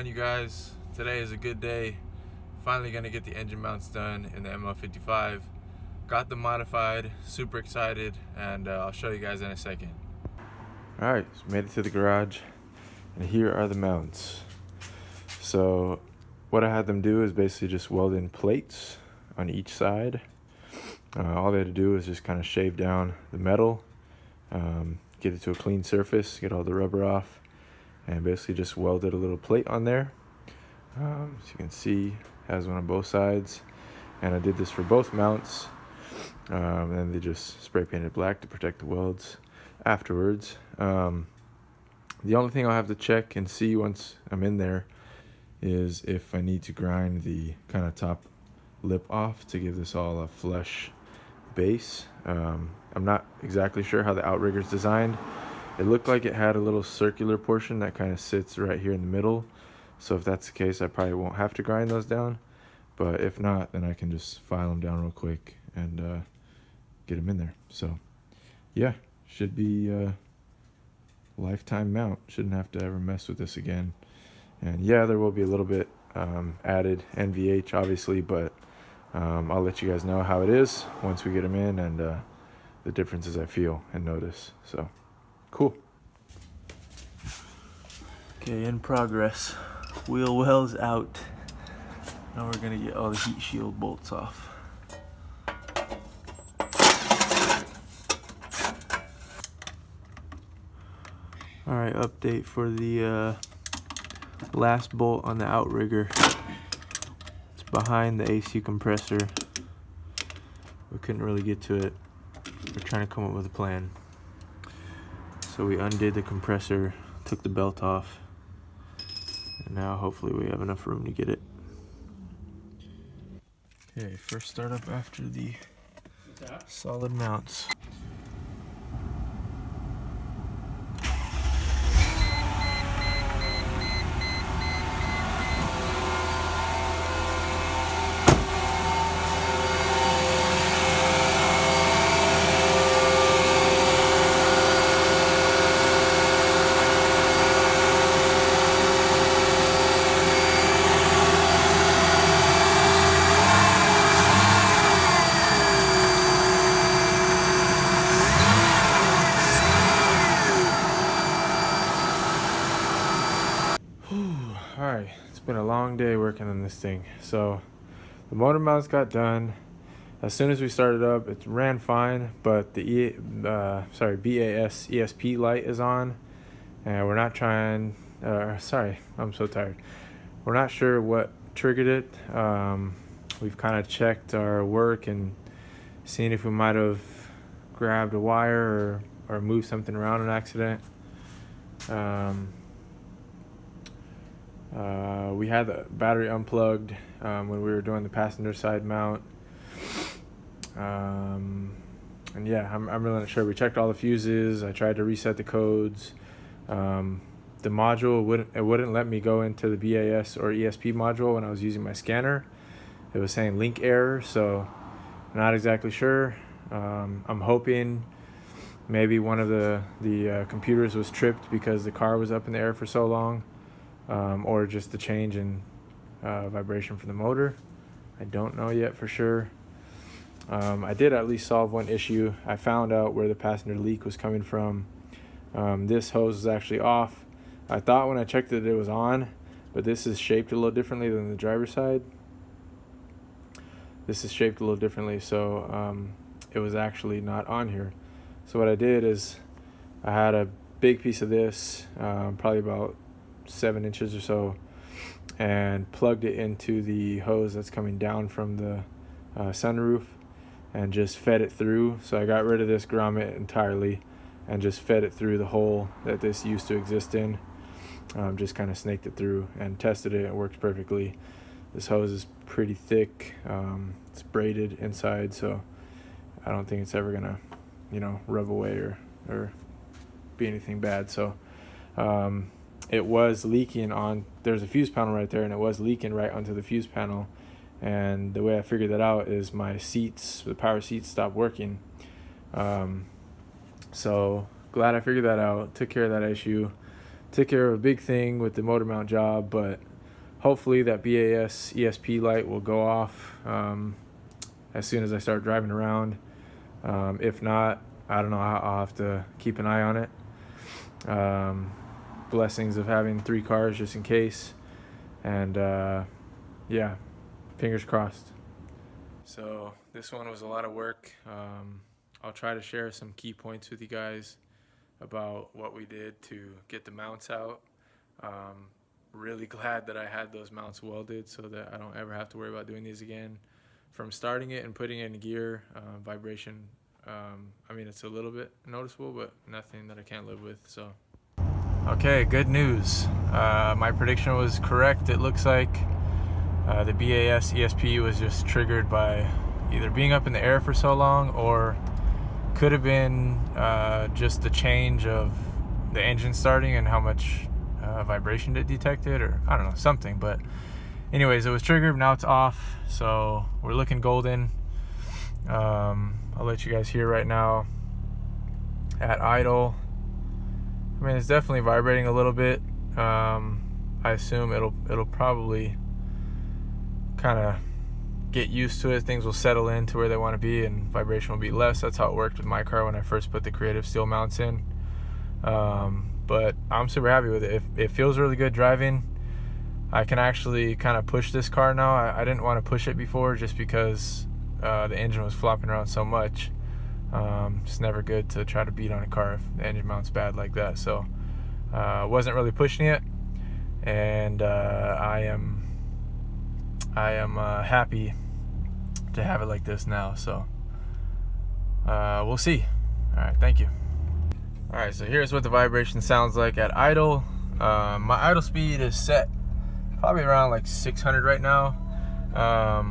on, you guys? Today is a good day. Finally gonna get the engine mounts done in the ML55. Got them modified, super excited, and I'll show you guys in a second. Alright, so made it to the garage, and here are the mounts. So what I had them do is basically just weld in plates on each side. All they had to do is just kind of shave down the metal, get it to a clean surface, get all the rubber off, and basically just welded a little plate on there. As you can see, has one on both sides, and I did this for both mounts. And they just spray painted black to protect the welds afterwards. The only thing I'll have to check and see once I'm in there is if I need to grind the kind of top lip off to give this all a flush base. I'm not exactly sure how the outrigger's designed. It looked like it had a little circular portion that kind of sits right here in the middle. So if that's the case, I probably won't have to grind those down. But if not, then I can just file them down real quick and get them in there. So yeah, should be a lifetime mount. Shouldn't have to ever mess with this again. And yeah, there will be a little bit added NVH obviously, but I'll let you guys know how it is once we get them in and the differences I feel and notice. So cool. Okay, in progress. Wheel wells out. Now we're gonna get all the heat shield bolts off. Alright, update for the last bolt on the outrigger. It's behind the AC compressor. We couldn't really get to it. We're trying to come up with a plan. So we undid the compressor, took the belt off, and now hopefully we have enough room to get it. Okay, first startup after the solid mounts. Alright, it's been a long day working on this thing. So the motor mounts got done. As soon as we started up, it ran fine, but the BAS ESP light is on, and we're not trying. I'm so tired. We're not sure what triggered it. We've kind of checked our work and seen if we might have grabbed a wire or moved something around an accident. We had the battery unplugged when we were doing the passenger side mount. And yeah, I'm really not sure. We checked all the fuses. I tried to reset the codes. The module wouldn't let me go into the BAS or ESP module when I was using my scanner. It was saying link error, so not exactly sure. I'm hoping maybe one of the computers was tripped because the car was up in the air for so long. Or just the change in vibration from the motor. I don't know yet for sure. I did at least solve one issue. I found out where the passenger leak was coming from. This hose is actually off. I thought when I checked it was on, but this is shaped a little differently than the driver's side. This is shaped a little differently, so it was actually not on here. So what I did is I had a big piece of this, probably about 7 inches or so, and plugged it into the hose that's coming down from the sunroof and just fed it through. So I got rid of this grommet entirely and just fed it through the hole that this used to exist in. Just kind of snaked it through and tested it. It worked perfectly. This hose is pretty thick. It's braided inside, so I don't think it's ever gonna rub away or be anything bad. So it was leaking on, there's a fuse panel right there, and it was leaking right onto the fuse panel. And the way I figured that out is my seats, the power seats, stopped working. So glad I figured that out, took care of that issue, took care of a big thing with the motor mount job, but hopefully that BAS ESP light will go off as soon as I start driving around. If not, I don't know, I'll have to keep an eye on it. Blessings of having 3 cars just in case. And yeah, fingers crossed. So this one was a lot of work. I'll try to share some key points with you guys about what we did to get the mounts out. Really glad that I had those mounts welded so that I don't ever have to worry about doing these again. From starting it and putting it in gear, vibration, I mean, it's a little bit noticeable, but nothing that I can't live with. So okay, good news. My prediction was correct. It looks like the BAS ESP was just triggered by either being up in the air for so long, or could have been just the change of the engine starting and how much vibration it detected, or I don't know, something. But anyways, it was triggered. Now it's off, so we're looking golden. I'll let you guys hear right now at idle. I mean, it's definitely vibrating a little bit. I assume it'll probably kind of get used to it. Things will settle into where they want to be and vibration will be less. That's how it worked with my car when I first put the Creative steel mounts in. But I'm super happy with it. It feels really good driving. I can actually kind of push this car now. I didn't want to push it before just because the engine was flopping around so much. It's never good to try to beat on a car if the engine mount's bad like that. So wasn't really pushing it, and I am happy to have it like this now. So we'll see. All right, thank you. All right, so here's what the vibration sounds like at idle. My idle speed is set probably around like 600 right now.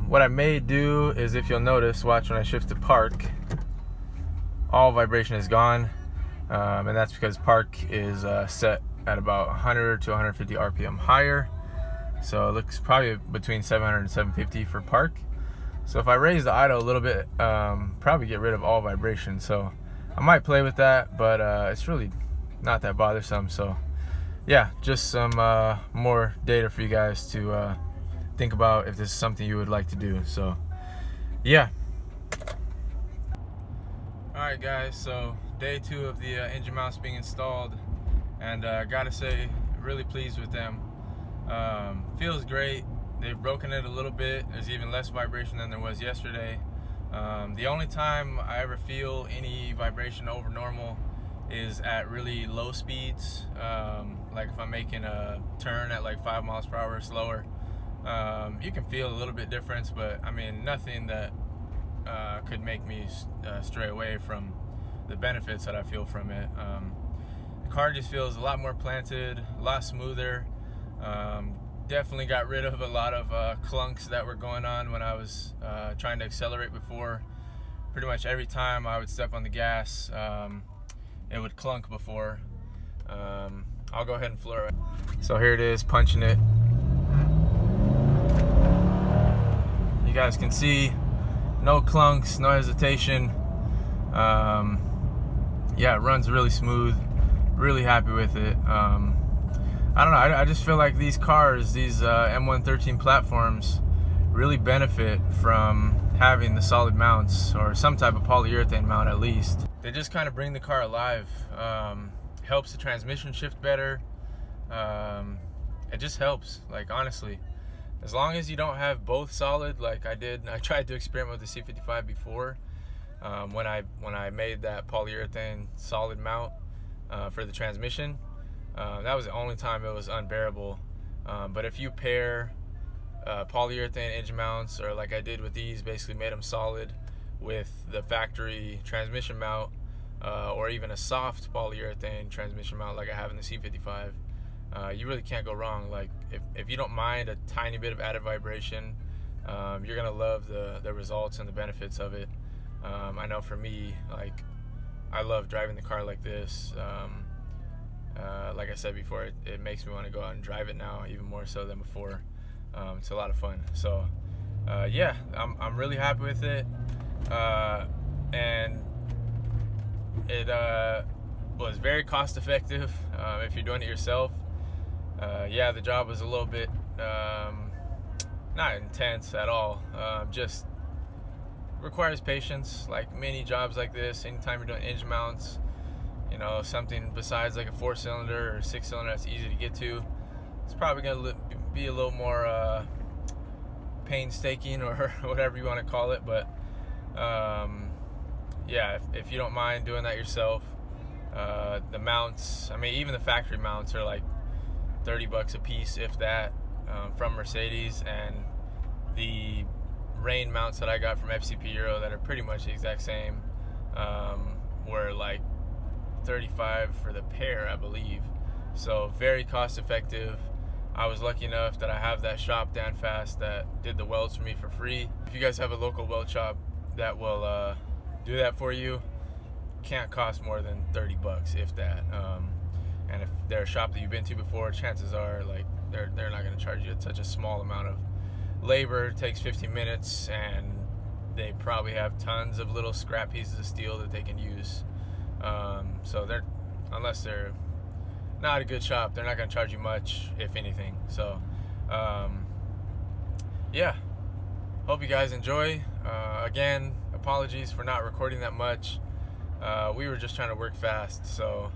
What I may do is, if you'll notice, watch when I shift to park, all vibration is gone, and that's because park is set at about 100 to 150 RPM higher. So it looks probably between 700 and 750 for park. So if I raise the idle a little bit, probably get rid of all vibration. So I might play with that, but it's really not that bothersome. So yeah, just some more data for you guys to think about if this is something you would like to do. So yeah. Alright guys, so day 2 of the engine mounts being installed, and gotta say, really pleased with them. Feels great. They've broken it a little bit. There's even less vibration than there was yesterday. The only time I ever feel any vibration over normal is at really low speeds, like if I'm making a turn at like 5 miles per hour or slower. You can feel a little bit difference, but I mean, nothing that could make me stray away from the benefits that I feel from it. The car just feels a lot more planted, a lot smoother. Definitely got rid of a lot of clunks that were going on when I was trying to accelerate before. Pretty much every time I would step on the gas, it would clunk before. I'll go ahead and floor it. So here it is, punching it. You guys can see no clunks, no hesitation. Yeah, it runs really smooth. Really happy with it. I don't know, I just feel like these cars, these M113 platforms, really benefit from having the solid mounts, or some type of polyurethane mount at least. They just kind of bring the car alive. Helps the transmission shift better. It just helps, like, honestly. As long as you don't have both solid, like I did. I tried to experiment with the C55 before, when I made that polyurethane solid mount for the transmission. That was the only time it was unbearable. But if you pair polyurethane engine mounts, or like I did with these, basically made them solid with the factory transmission mount, or even a soft polyurethane transmission mount like I have in the C55, you really can't go wrong. Like if you don't mind a tiny bit of added vibration, you're gonna love the results and the benefits of it. I know for me, like, I love driving the car like this. Like I said before, it makes me want to go out and drive it now, even more so than before. It's a lot of fun. So yeah, I'm really happy with it, and it was very cost effective if you're doing it yourself. Yeah, the job was a little bit not intense at all. Just requires patience, like many jobs like this. Anytime you're doing engine mounts, you know, something besides like a 4-cylinder or 6-cylinder that's easy to get to, it's probably going to be a little more painstaking or whatever you want to call it. But yeah, if you don't mind doing that yourself, the mounts, I mean, even the factory mounts are like $30 a piece, if that, from Mercedes. And the rain mounts that I got from FCP Euro that are pretty much the exact same were like $35 for the pair, I believe. So very cost effective. I was lucky enough that I have that shop, Dan Fast, that did the welds for me for free. If you guys have a local weld shop that will do that for you, can't cost more than $30, if that. And if they're a shop that you've been to before, chances are like they're not going to charge you such a small amount of labor. It takes 15 minutes, and they probably have tons of little scrap pieces of steel that they can use. So unless they're not a good shop, they're not going to charge you much, if anything. So yeah, hope you guys enjoy. Again, apologies for not recording that much. We were just trying to work fast, so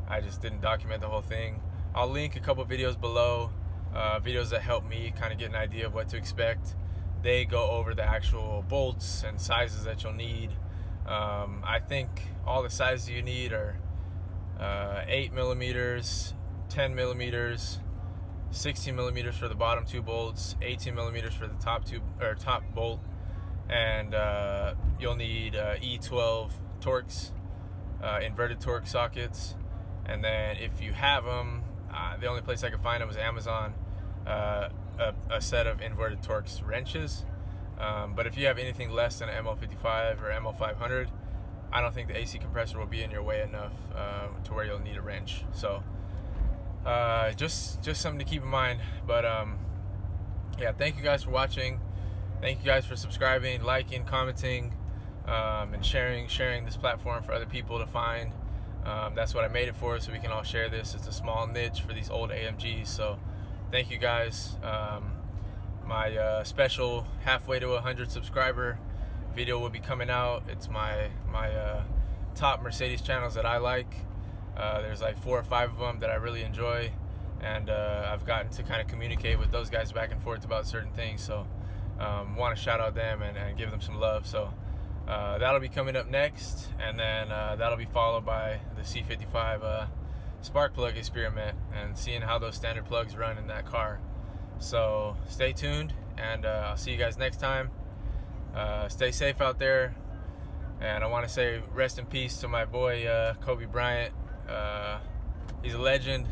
I just didn't document the whole thing. I'll link a couple videos below, videos that help me kind of get an idea of what to expect. They go over the actual bolts and sizes that you'll need. I think all the sizes you need are 8 millimeters, 10 millimeters, 16 millimeters for the bottom 2 bolts, 18 millimeters for the top bolt, and you'll need E12 Torx, inverted Torx sockets. And then if you have them, the only place I could find them was Amazon, a set of inverted Torx wrenches. But if you have anything less than an ML55 or ML500, I don't think the AC compressor will be in your way enough to where you'll need a wrench. So just something to keep in mind. But yeah, thank you guys for watching. Thank you guys for subscribing, liking, commenting, and sharing this platform for other people to find. That's what I made it for, so we can all share this. It's a small niche for these old AMGs. So thank you guys. My special halfway to 100 subscriber video will be coming out. It's my top Mercedes channels that I like. There's like 4 or 5 of them that I really enjoy, and I've gotten to kind of communicate with those guys back and forth about certain things. So want to shout out them and give them some love. So that'll be coming up next, and then that'll be followed by the C55 spark plug experiment and seeing how those standard plugs run in that car. So stay tuned, and I'll see you guys next time. Stay safe out there, and I want to say rest in peace to my boy Kobe Bryant. He's a legend.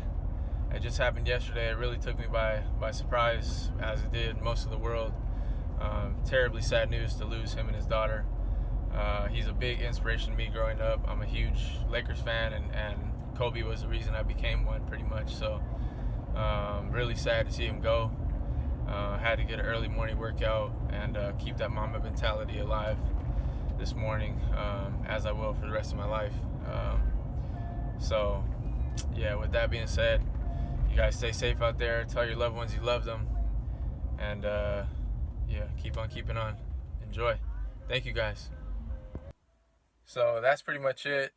It just happened yesterday. It really took me by surprise, as it did most of the world. Terribly sad news to lose him and his daughter. He's a big inspiration to me growing up. I'm a huge Lakers fan, and Kobe was the reason I became one, pretty much. So really sad to see him go. Had to get an early morning workout and keep that Mamba mentality alive this morning, as I will for the rest of my life. So yeah, with that being said, you guys stay safe out there. Tell your loved ones you love them, and yeah, keep on keeping on. Enjoy. Thank you guys. So that's pretty much it.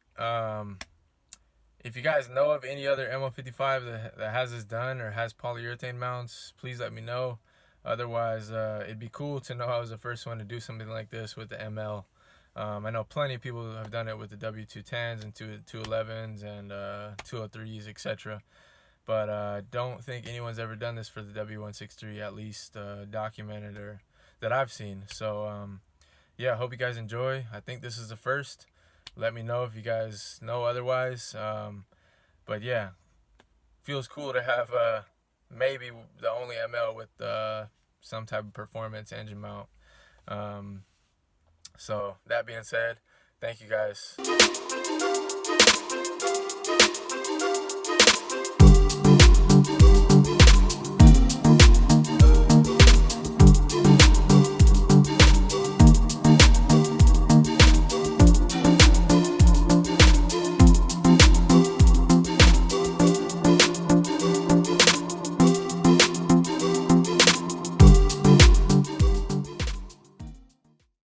If you guys know of any other ML55 that has this done or has polyurethane mounts, please let me know. Otherwise, it'd be cool to know I was the first one to do something like this with the ML. I know plenty of people have done it with the W210s and 211s and 203s, etc. But I don't think anyone's ever done this for the W163, at least documented or that I've seen. So yeah, I hope you guys enjoy. I think this is the first. Let me know if you guys know otherwise. But yeah, feels cool to have maybe the only ML with some type of performance engine mount. So that being said, thank you guys.